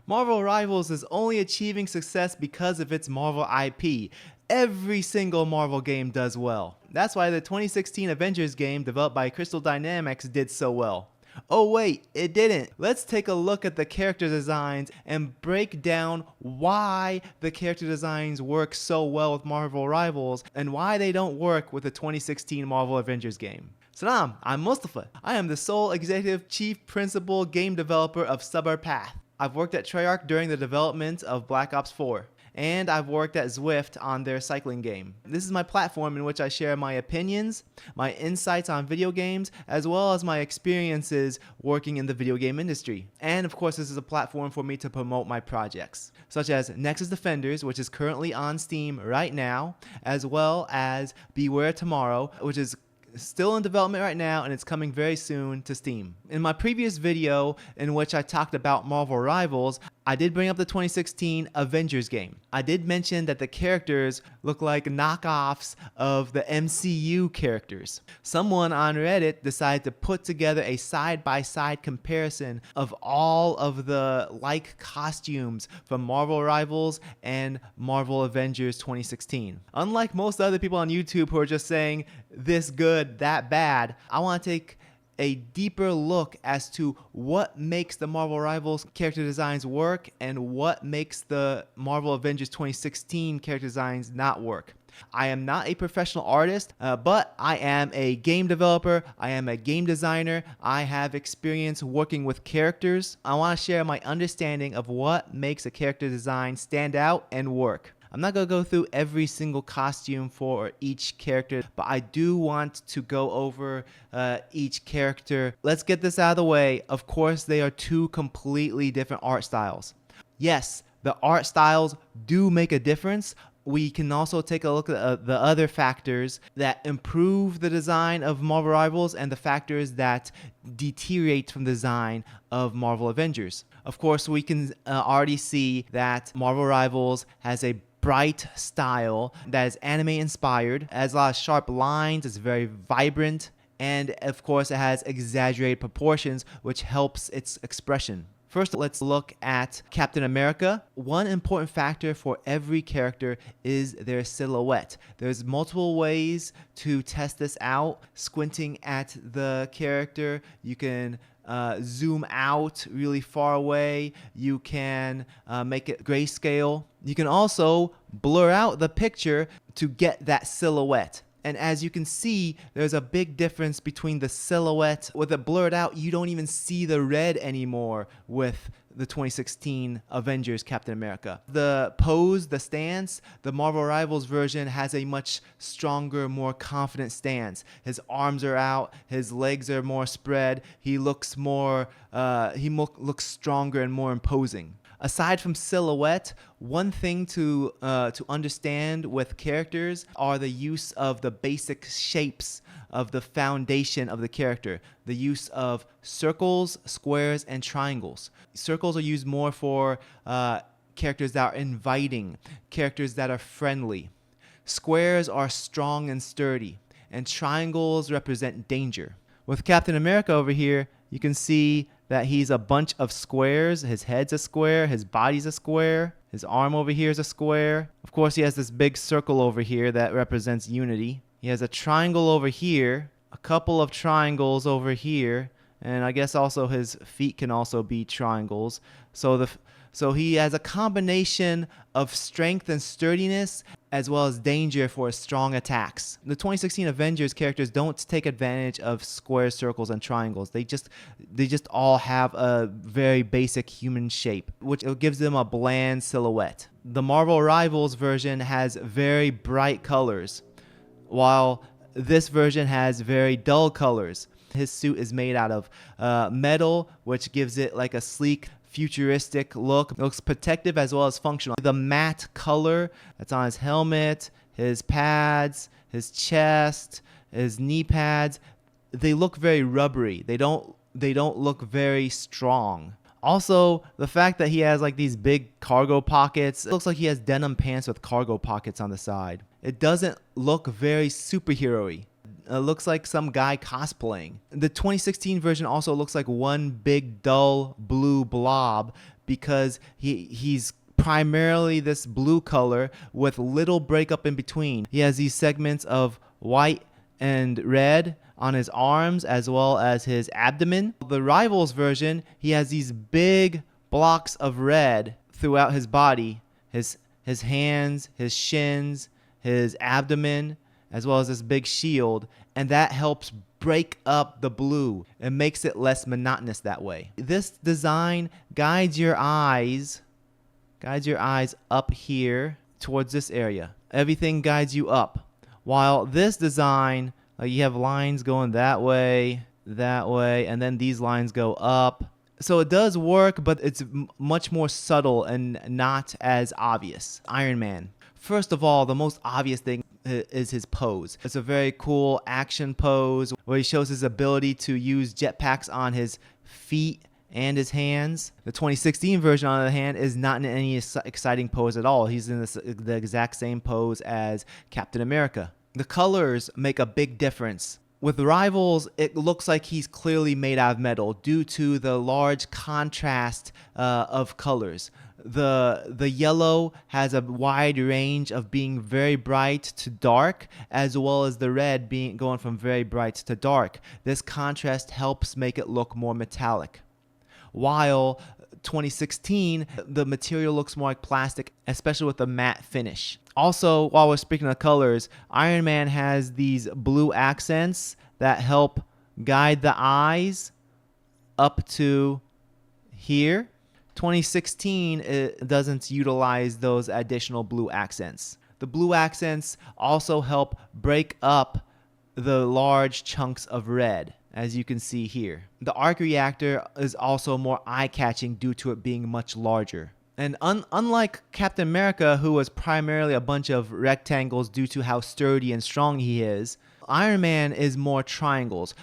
Marvel Rivals is only achieving success because of its Marvel IP. Every single Marvel game does well. That's why the 2016 Avengers game developed by Crystal Dynamics did so well. Oh wait, it didn't. Let's take a look at the character designs and break down why the character designs work so well with Marvel Rivals and why they don't work with the 2016 Marvel Avengers game. Salam, I'm Mustafa. I am the sole executive chief principal game developer of Suburb Path. I've worked at Treyarch during the development of Black Ops 4. And I've worked at Zwift on their cycling game. This is my platform in which I share my opinions, my insights on video games, as well as my experiences working in the video game industry. And of course, this is a platform for me to promote my projects, such as Nexus Defenders, which is currently on Steam right now, as well as Beware Tomorrow, which is still in development right now and it's coming very soon to Steam. In my previous video in which I talked about Marvel Rivals, I did bring up the 2016 Avengers game. I did mention that the characters look like knockoffs of the MCU characters. Someone on Reddit decided to put together a side-by-side comparison of all of the like costumes from Marvel Rivals and Marvel Avengers 2016. Unlike most other people on YouTube who are just saying this good, that bad, I want to take a deeper look as to what makes the Marvel Rivals character designs work and what makes the Marvel Avengers 2016 character designs not work. I am not a professional artist, but I am a game developer. I am a game designer. I have experience working with characters. I want to share my understanding of what makes a character design stand out and work. I'm not going to go through every single costume for each character, but I do want to go over each character. Let's get this out of the way. Of course, they are two completely different art styles. Yes, the art styles do make a difference. We can also take a look at the other factors that improve the design of Marvel Rivals and the factors that deteriorate from the design of Marvel Avengers. Of course, we can already see that Marvel Rivals has a bright style that is anime inspired, has a lot of sharp lines, it's very vibrant, and of course it has exaggerated proportions which helps its expression. First, let's look at Captain America. One important factor for every character is their silhouette. There's multiple ways to test this out. Squinting at the character, you can zoom out really far away. You can make it grayscale. You can also blur out the picture to get that silhouette. And as you can see, there's a big difference between the silhouette. With it blurred out, you don't even see the red anymore with the 2016 Avengers Captain America. The pose, the stance, the Marvel Rivals version has a much stronger, more confident stance. His arms are out, his legs are more spread. He looks more, looks stronger and more imposing. Aside from silhouette, one thing to understand with characters are the use of the basic shapes of the foundation of the character. The use of circles, squares, and triangles. Circles are used more for characters that are inviting, characters that are friendly. Squares are strong and sturdy, and triangles represent danger. With Captain America over here, you can see that he's a bunch of squares. His head's a square, his body's a square, his arm over here is a square. Of course, he has this big circle over here that represents unity. He has a triangle over here, a couple of triangles over here, and I guess also his feet can also be triangles. So he has a combination of strength and sturdiness as well as danger for strong attacks. The 2016 Avengers characters don't take advantage of squares, circles, and triangles. They just all have a very basic human shape, which gives them a bland silhouette. The Marvel Rivals version has very bright colors, while this version has very dull colors. His suit is made out of metal, which gives it like a sleek, futuristic look. It looks protective as well as functional. The matte color that's on his helmet, his pads, his chest, his knee pads, they look very rubbery. They don't look very strong. Also, the fact that he has like these big cargo pockets, it looks like he has denim pants with cargo pockets on the side. It doesn't look very superhero-y. It looks like some guy cosplaying. The 2016 version also looks like one big dull blue blob because he's primarily this blue color with little breakup in between. He has these segments of white and red on his arms as well as his abdomen. The Rivals version, he has these big blocks of red throughout his body, his hands, his shins, his abdomen, as well as this big shield, and that helps break up the blue and makes it less monotonous that way. This design guides your eyes up here towards this area. Everything guides you up. While this design, you have lines going that way, and then these lines go up. So it does work, but it's much more subtle and not as obvious. Iron Man. First of all, the most obvious thing is his pose. It's a very cool action pose where he shows his ability to use jetpacks on his feet and his hands. The 2016 version, on the other hand, is not in any exciting pose at all. He's in the exact same pose as Captain America. The colors make a big difference. With Rivals, it looks like he's clearly made out of metal due to the large contrast of colors. The yellow has a wide range of being very bright to dark, as well as the red being going from very bright to dark. This contrast helps make it look more metallic. While 2016, the material looks more like plastic, especially with the matte finish. Also, while we're speaking of colors, Iron Man has these blue accents that help guide the eyes up to here. 2016 it doesn't utilize those additional blue accents. The blue accents also help break up the large chunks of red, as you can see here. The arc reactor is also more eye-catching due to it being much larger. And unlike Captain America, who was primarily a bunch of rectangles due to how sturdy and strong he is, Iron Man is more triangles.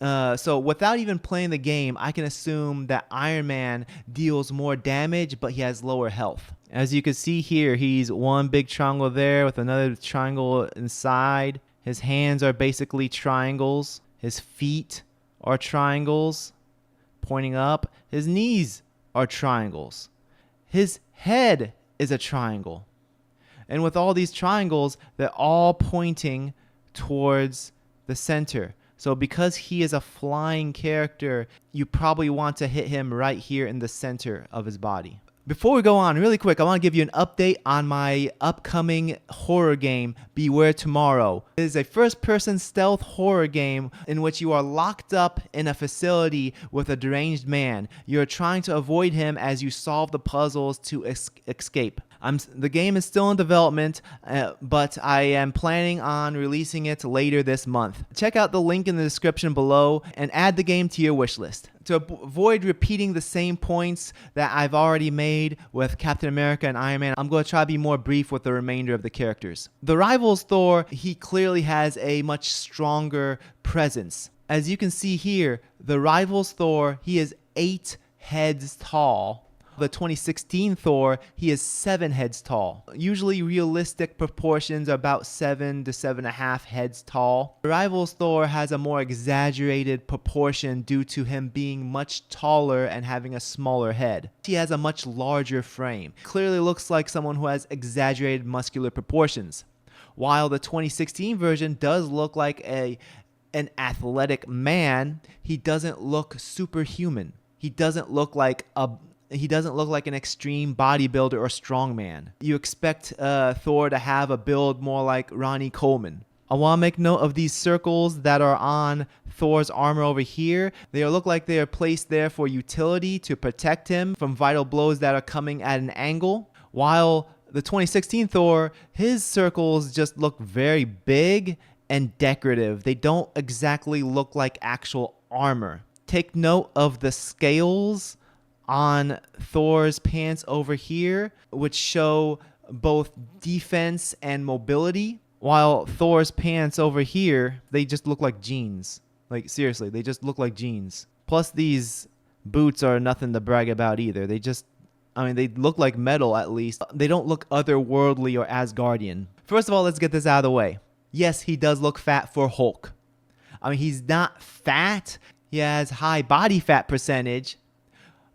So without even playing the game, I can assume that Iron Man deals more damage, but he has lower health. As you can see here, he's one big triangle there with another triangle inside. His hands are basically triangles. His feet are triangles pointing up. His knees are triangles. His head is a triangle. And with all these triangles, they're all pointing towards the center. So because he is a flying character, you probably want to hit him right here in the center of his body. Before we go on, really quick, I want to give you an update on my upcoming horror game, Beware Tomorrow. It is a first-person stealth horror game in which you are locked up in a facility with a deranged man. You're trying to avoid him as you solve the puzzles to escape. The game is still in development, but I am planning on releasing it later this month. Check out the link in the description below and add the game to your wish list. To avoid repeating the same points that I've already made with Captain America and Iron Man, I'm going to try to be more brief with the remainder of the characters. The Rivals Thor, he clearly has a much stronger presence. As you can see here, the Rivals Thor, he is 8 heads tall. The 2016 Thor, he is 7 heads tall. Usually realistic proportions are about 7 to 7.5 heads tall. The Rivals Thor has a more exaggerated proportion due to him being much taller and having a smaller head. He has a much larger frame. Clearly looks like someone who has exaggerated muscular proportions. While the 2016 version does look like an athletic man, he doesn't look superhuman. He doesn't look like an extreme bodybuilder or strongman. You expect Thor to have a build more like Ronnie Coleman. I want to make note of these circles that are on Thor's armor over here. They look like they are placed there for utility to protect him from vital blows that are coming at an angle. While the 2016 Thor, his circles just look very big and decorative. They don't exactly look like actual armor. Take note of the scales on Thor's pants over here, which show both defense and mobility, while Thor's pants over here, they just look like jeans. Like, seriously, they just look like jeans. Plus, these boots are nothing to brag about either. They look like metal at least. They don't look otherworldly or Asgardian. First of all, let's get this out of the way. Yes, he does look fat for Hulk. He's not fat. He has high body fat percentage.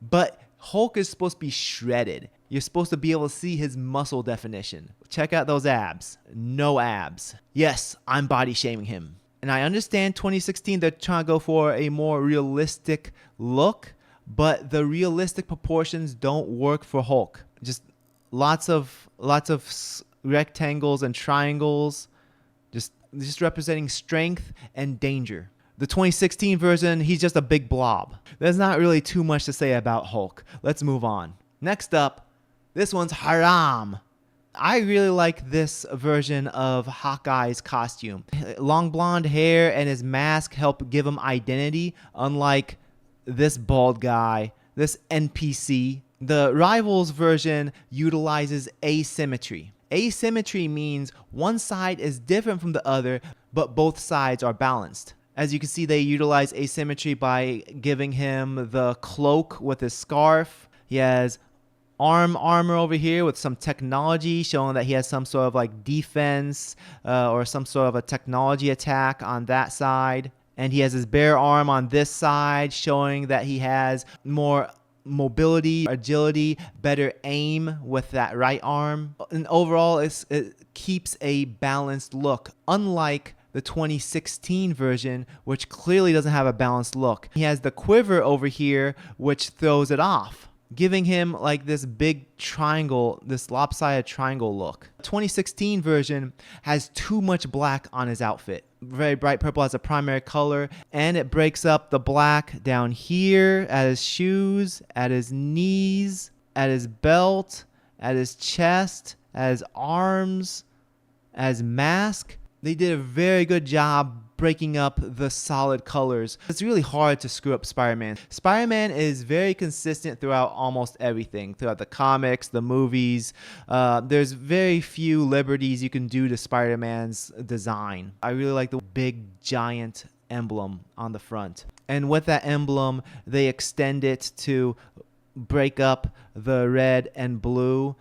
But Hulk is supposed to be shredded. You're supposed to be able to see his muscle definition. Check out those abs. No abs. Yes, I'm body shaming him. And I understand 2016 they're trying to go for a more realistic look, but the realistic proportions don't work for Hulk. Just lots of rectangles and triangles, just representing strength and danger. The 2016 version, he's just a big blob. There's not really too much to say about Hulk. Let's move on. Next up, this one's Haram. I really like this version of Hawkeye's costume. Long blonde hair and his mask help give him identity, unlike this bald guy, this NPC. The Rivals version utilizes asymmetry. Asymmetry means one side is different from the other, but both sides are balanced. As you can see, they utilize asymmetry by giving him the cloak with his scarf. He has armor over here with some technology showing that he has some sort of like defense or some sort of a technology attack on that side. And he has his bare arm on this side showing that he has more mobility, agility, better aim with that right arm. And overall, it keeps a balanced look, unlike the 2016 version, which clearly doesn't have a balanced look. He has the quiver over here, which throws it off, giving him like this big triangle, this lopsided triangle look. 2016 version has too much black on his outfit. Very bright purple as a primary color, and it breaks up the black down here at his shoes, at his knees, at his belt, at his chest, at his arms, at his mask. They did a very good job breaking up the solid colors. It's really hard to screw up Spider-Man. Spider-Man is very consistent throughout almost everything, throughout the comics, the movies. There's very few liberties you can do to Spider-Man's design. I really like the big giant emblem on the front. And with that emblem, they extend it to break up the red and blue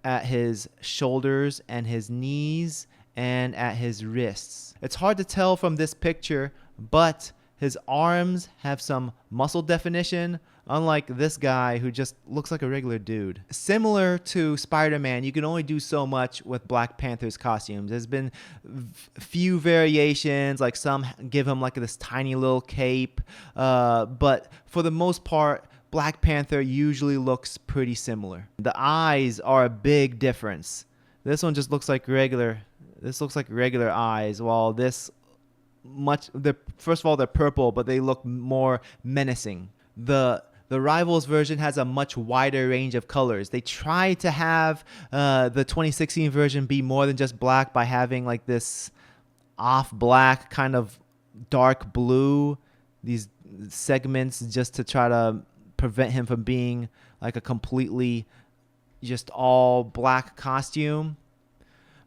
at his shoulders and his knees and at his wrists. It's hard to tell from this picture, but his arms have some muscle definition, unlike this guy who just looks like a regular dude. Similar to Spider-Man, you can only do so much with Black Panther's costumes. There's been few variations, like some give him like this tiny little cape, but for the most part, Black Panther usually looks pretty similar. The eyes are a big difference. This one just looks like regular. This looks like regular eyes, while this first of all, they're purple, but they look more menacing. The Rivals version has a much wider range of colors. They try to have the 2016 version be more than just black by having like this off black kind of dark blue, these segments, just to try to prevent him from being like a completely just all black costume.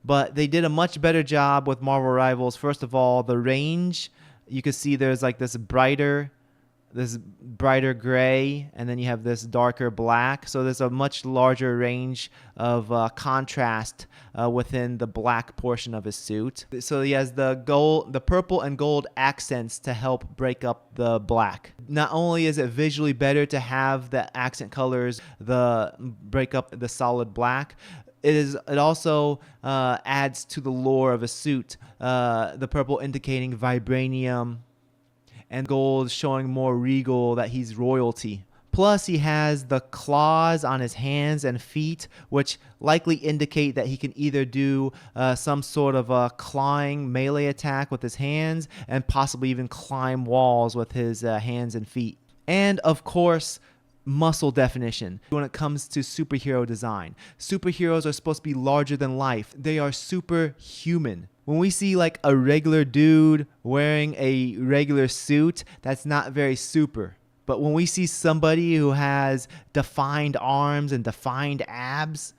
But they did a much better job with Marvel Rivals. First of all, the range, you can see there's like this brighter gray, and then you have this darker black. So there's a much larger range of contrast within the black portion of his suit. So he has the purple and gold accents to help break up the black. Not only is it visually better to have the accent colors break up the solid black, it also adds to the lore of a suit. The purple indicating vibranium, and gold showing more regal, that he's royalty. Plus, he has the claws on his hands and feet, which likely indicate that he can either do some sort of a clawing melee attack with his hands, and possibly even climb walls with his hands and feet. And of course, muscle definition. When it comes to superhero design, superheroes are supposed to be larger than life. They are superhuman. When we see like a regular dude wearing a regular suit, that's not very super. But when we see somebody who has defined arms and defined abs,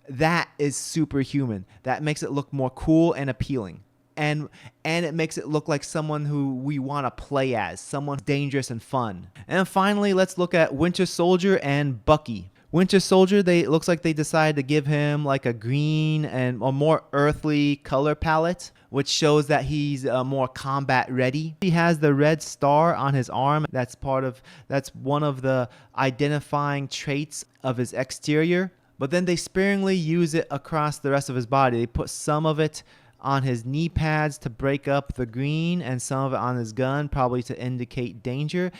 that is superhuman. That makes it look more cool and appealing. And it makes it look like someone who we want to play as, someone dangerous and fun. And finally, let's look at Winter Soldier and Bucky. Winter Soldier, it looks like they decided to give him like a green and a more earthly color palette, which shows that he's more combat ready. He has the red star on his arm. That's one of the identifying traits of his exterior. But then they sparingly use it across the rest of his body. They put some of it on his knee pads to break up the green, and some of it on his gun, probably to indicate danger,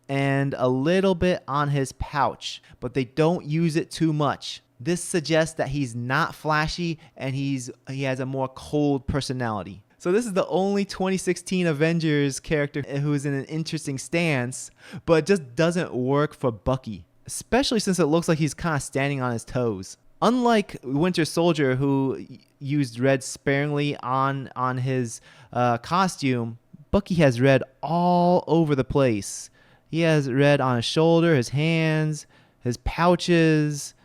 and a little bit on his pouch, but they don't use it too much. This suggests that he's not flashy and he has a more cold personality. So this is the only 2016 Avengers character who's in an interesting stance, but it just doesn't work for Bucky, especially since it looks like he's kind of standing on his toes. Unlike Winter Soldier, who used red sparingly on his costume, Bucky has red all over the place. He has red on his shoulder, his hands, his pouches,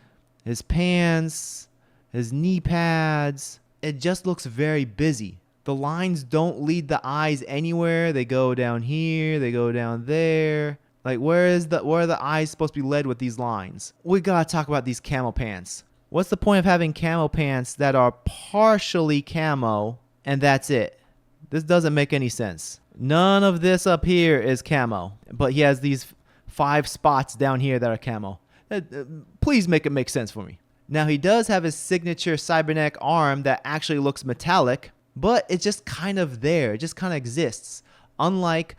his pants, his knee pads. It just looks very busy. The lines don't lead the eyes anywhere. They go down here, they go down there. Like, where are the eyes supposed to be led with these lines? We gotta talk about these camo pants. What's the point of having camo pants that are partially camo and that's it? This doesn't make any sense. None of this up here is camo, but he has these 5 spots down here that are camo. Please make it make sense for me. Now, he does have his signature cybernetic arm that actually looks metallic, but it's just kind of there. It just kind of exists. Unlike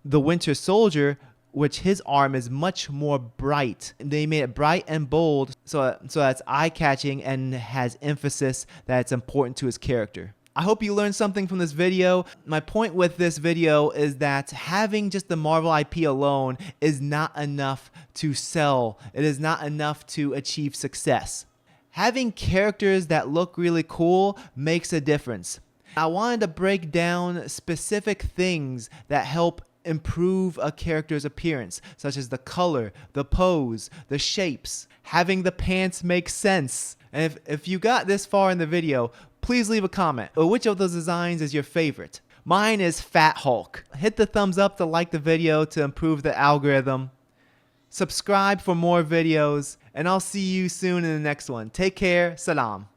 the Winter Soldier, which his arm is much more bright. They made it bright and bold, so that's eye-catching and has emphasis that's important to his character. I hope you learned something from this video. My point with this video is that having just the Marvel IP alone is not enough to sell. It is not enough to achieve success. Having characters that look really cool makes a difference. I wanted to break down specific things that help improve a character's appearance, such as the color, the pose, the shapes. Having the pants make sense. And if you got this far in the video, please leave a comment. Which of those designs is your favorite? Mine is Fat Hulk. Hit the thumbs up to like the video to improve the algorithm. Subscribe for more videos, and I'll see you soon in the next one. Take care. Salam.